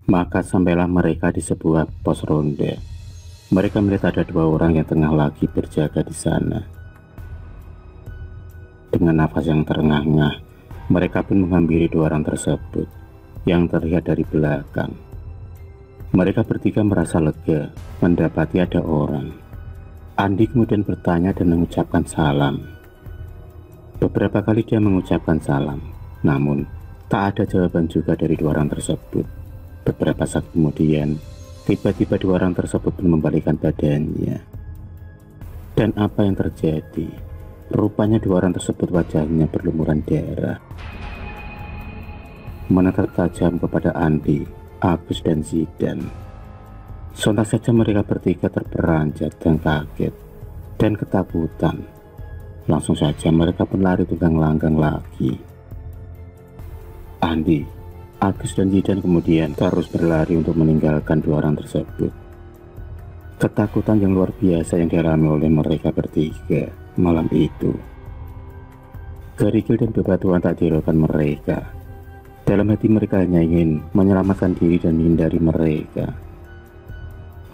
Maka sampailah mereka di sebuah pos ronda. Mereka melihat ada dua orang yang tengah lagi berjaga di sana. Dengan nafas yang terengah-engah, mereka pun menghampiri dua orang tersebut yang terlihat dari belakang. Mereka bertiga merasa lega mendapati ada orang. Andi kemudian bertanya dan mengucapkan salam. Beberapa kali dia mengucapkan salam, namun tak ada jawaban juga dari dua orang tersebut. Beberapa saat kemudian, tiba-tiba dua orang tersebut pun membalikkan badannya. Dan apa yang terjadi? Rupanya dua orang tersebut wajahnya berlumuran darah. Menatap tajam kepada Andi, Agus dan Zidan. Sontak saja mereka bertiga terperanjat dan kaget dan ketakutan. Langsung saja mereka pun lari tunggang langgang lagi. Andi, Agus dan Zidan kemudian terus berlari untuk meninggalkan dua orang tersebut. Ketakutan yang luar biasa yang dialami oleh mereka bertiga malam itu. Kerikil dan bebatuan tak dihiraukan mereka. Dalam hati mereka hanya ingin menyelamatkan diri dan menghindari mereka.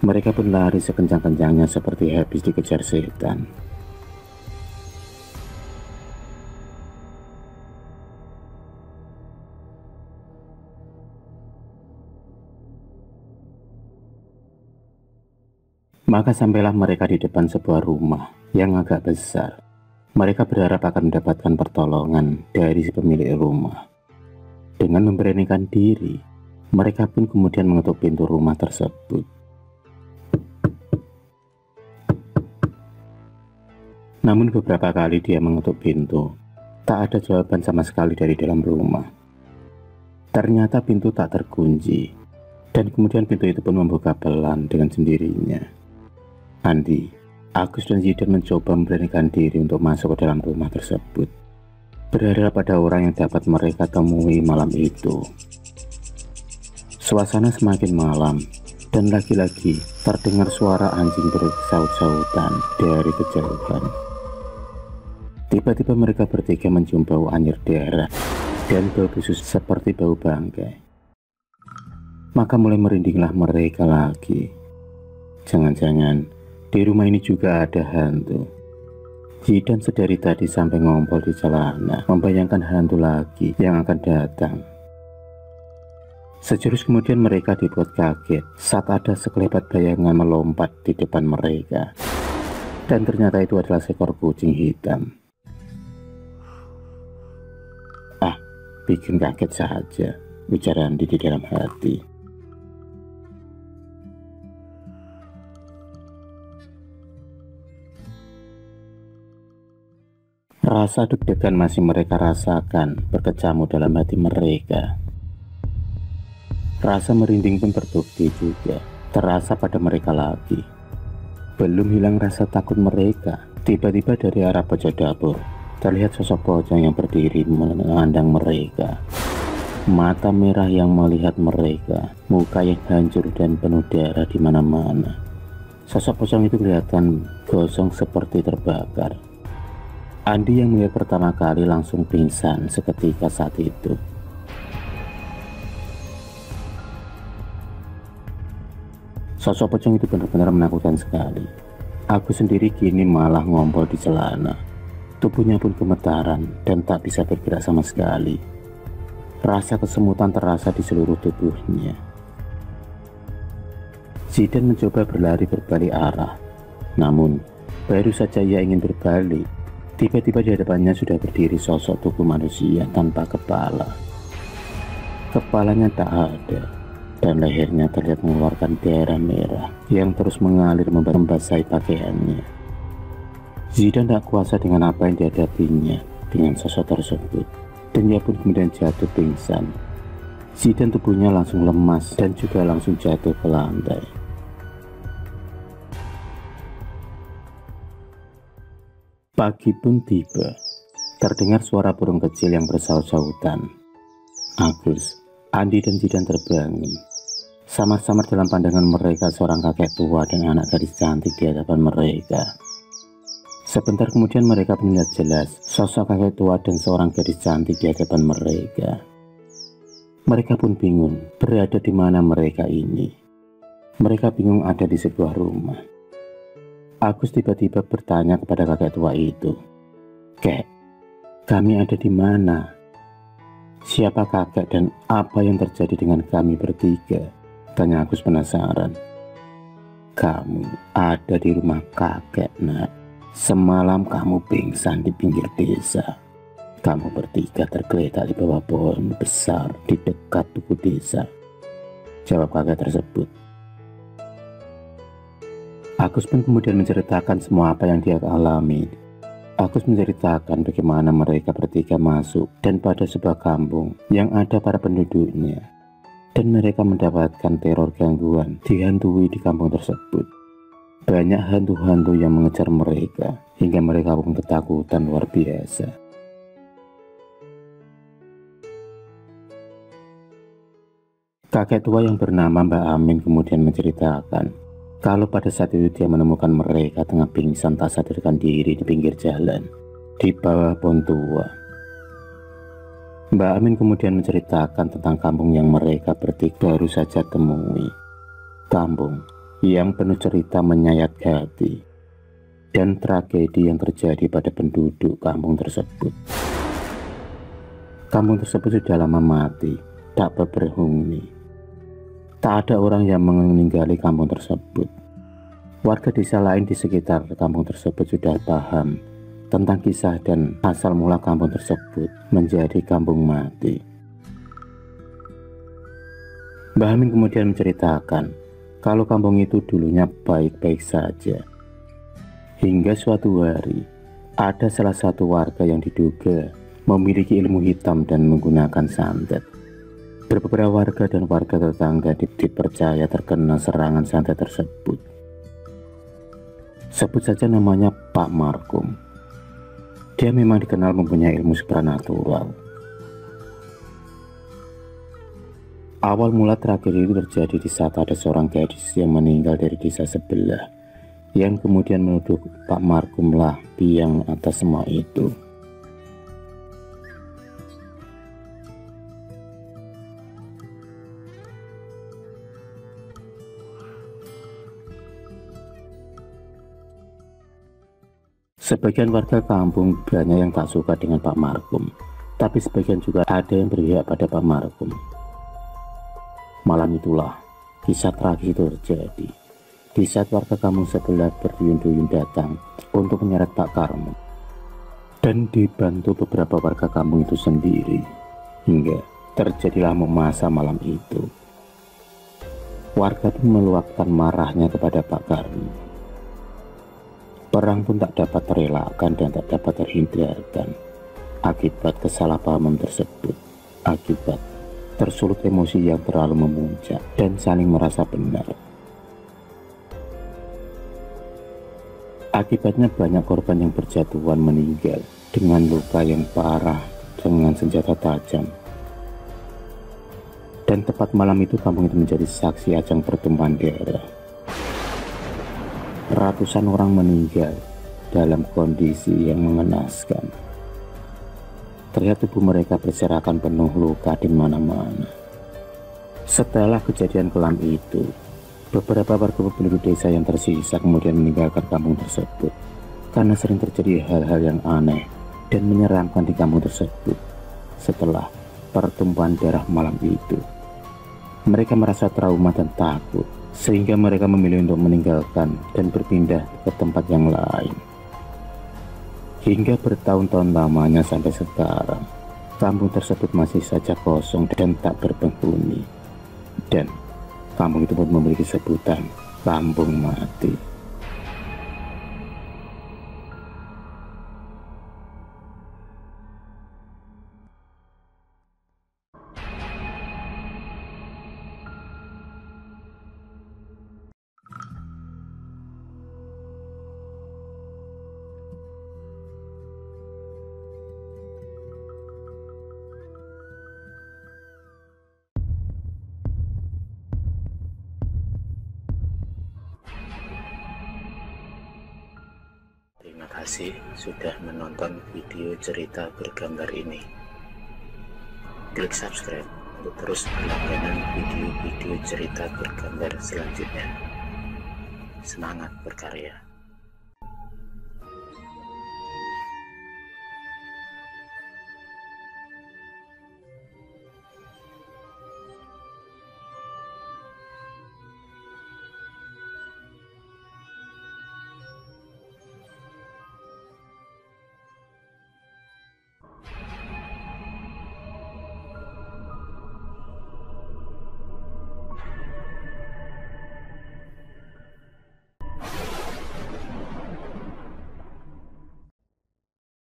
Mereka pun lari sekencang-kencangnya seperti habis dikejar setan. Maka sampailah mereka di depan sebuah rumah yang agak besar. Mereka berharap akan mendapatkan pertolongan dari si pemilik rumah. Dengan memberanikan diri, mereka pun kemudian mengetuk pintu rumah tersebut. Namun beberapa kali dia mengetuk pintu, tak ada jawaban sama sekali dari dalam rumah. Ternyata pintu tak terkunci, dan kemudian pintu itu pun membuka pelan dengan sendirinya. Andi, Agus dan Zidan mencoba memberanikan diri untuk masuk ke dalam rumah tersebut, berharap pada orang yang dapat mereka temui malam itu. Suasana semakin malam, dan lagi-lagi terdengar suara anjing bersaut-sautan dari kejauhan. Tiba-tiba mereka bertiga mencium bau anyir darah dan bau busuk seperti bau bangkai. Maka mulai merindinglah mereka lagi. Jangan-jangan di rumah ini juga ada hantu. Zidan sedari tadi sampai ngompol di celana, membayangkan hantu lagi yang akan datang. Sejurus kemudian mereka dibuat kaget saat ada sekelebat bayangan melompat di depan mereka. Dan ternyata itu adalah seekor kucing hitam. Ah, bikin kaget saja, ujar Andi di dalam hati. Rasa deg-degan masih mereka rasakan berkecamuk dalam hati mereka. Rasa merinding pun terbukti juga terasa pada mereka lagi. Belum hilang rasa takut mereka, tiba-tiba dari arah pojok dapur terlihat sosok pocong yang berdiri memandang mereka. Mata merah yang melihat mereka, muka yang hancur dan penuh darah di mana-mana. Sosok pocong itu kelihatan gosong seperti terbakar. Andi yang melihat pertama kali langsung pingsan seketika saat itu. Sosok pocong itu benar-benar menakutkan sekali. Aku sendiri kini malah ngompol di celana. Tubuhnya pun gemetaran dan tak bisa bergerak sama sekali. Rasa kesemutan terasa di seluruh tubuhnya. Zidan mencoba berlari berbalik arah. Namun, baru saja ia ingin berbalik, tiba-tiba di hadapannya sudah berdiri sosok tubuh manusia tanpa kepala. Kepalanya tak ada, dan lehernya terlihat mengeluarkan darah merah yang terus mengalir membasahi pakaiannya. Zidan tak kuasa dengan apa yang dihadapinya dengan sosok tersebut, dan ia pun kemudian jatuh pingsan. Zidan tubuhnya langsung lemas dan juga langsung jatuh ke lantai. Pagi pun tiba. Terdengar suara burung kecil yang bersaut-sautan. Agus, Andi dan Zidan terbangun. Samar-samar dalam pandangan mereka seorang kakek tua dan anak gadis cantik di hadapan mereka. Sebentar kemudian mereka melihat jelas sosok kakek tua dan seorang gadis cantik di hadapan mereka. Mereka pun bingung berada di mana mereka ini. Mereka bingung ada di sebuah rumah. Agus tiba-tiba bertanya kepada kakek tua itu, "Kek, kami ada di mana? Siapa kakek dan apa yang terjadi dengan kami bertiga?" Tanya Agus penasaran. "Kamu ada di rumah kakek, Nak. Semalam kamu pingsan di pinggir desa. Kamu bertiga tergeletak di bawah pohon besar di dekat tugu desa," jawab kakek tersebut. Agus pun kemudian menceritakan semua apa yang dia alami. Agus menceritakan bagaimana mereka bertiga masuk dan pada sebuah kampung yang ada para penduduknya, dan mereka mendapatkan teror gangguan dihantui di kampung tersebut. Banyak hantu-hantu yang mengejar mereka hingga mereka pun ketakutan luar biasa. Kakek tua yang bernama Mbak Amin kemudian menceritakan kalau pada saat itu dia menemukan mereka tengah pingsan tak sadarkan diri di pinggir jalan di bawah pohon tua. Mbak Amin kemudian menceritakan tentang kampung yang mereka bertiga baru saja temui. Kampung yang penuh cerita menyayat hati dan tragedi yang terjadi pada penduduk kampung tersebut. Kampung tersebut sudah lama mati, tak berpenghuni. Tak ada orang yang meninggali kampung tersebut. Warga desa lain di sekitar kampung tersebut sudah paham tentang kisah dan asal mula kampung tersebut menjadi kampung mati. Mbah Amin kemudian menceritakan kalau kampung itu dulunya baik-baik saja. Hingga suatu hari, ada salah satu warga yang diduga memiliki ilmu hitam dan menggunakan santet. Beberapa warga dan warga tetangga dipercaya terkena serangan santet tersebut. Sebut saja namanya Pak Markum. Dia memang dikenal mempunyai ilmu supranatural. Awal mula tragedi itu terjadi di saat ada seorang gadis yang meninggal dari desa sebelah, yang kemudian menuduh Pak Markum lah biang atas semua itu. Sebagian warga kampung banyak yang tak suka dengan Pak Markum, tapi sebagian juga ada yang berpihak pada Pak Markum. Malam itulah kisah tragis itu terjadi. Di saat warga kampung sebelah berduyun-duyun datang untuk menyeret Pak Karmo, dan dibantu beberapa warga kampung itu sendiri, hingga terjadilah memasa malam itu. Warga pun meluapkan marahnya kepada Pak Karmo. Perang pun tak dapat terelakkan dan tak dapat terhindarkan akibat kesalahpahaman tersebut, akibat tersulut emosi yang terlalu memuncak dan saling merasa benar. Akibatnya banyak korban yang berjatuhan meninggal dengan luka yang parah dengan senjata tajam. Dan tepat malam itu kampung itu menjadi saksi ajang pertumpahan darah. Ratusan orang meninggal dalam kondisi yang mengenaskan. Terlihat tubuh mereka berserakan penuh luka di mana-mana. Setelah kejadian kelam itu, beberapa warga penduduk desa yang tersisa kemudian meninggalkan kampung tersebut karena sering terjadi hal-hal yang aneh dan menyeramkan di kampung tersebut. Setelah pertumpahan darah malam itu, mereka merasa trauma dan takut, sehingga mereka memilih untuk meninggalkan dan berpindah ke tempat yang lain. Hingga bertahun-tahun lamanya sampai sekarang, kampung tersebut masih saja kosong dan tak berpenghuni. Dan kampung itu pun memiliki sebutan kampung mati. Terima kasih sudah menonton video cerita bergambar ini. Klik subscribe untuk terus berlangganan video-video cerita bergambar selanjutnya. Semangat berkarya.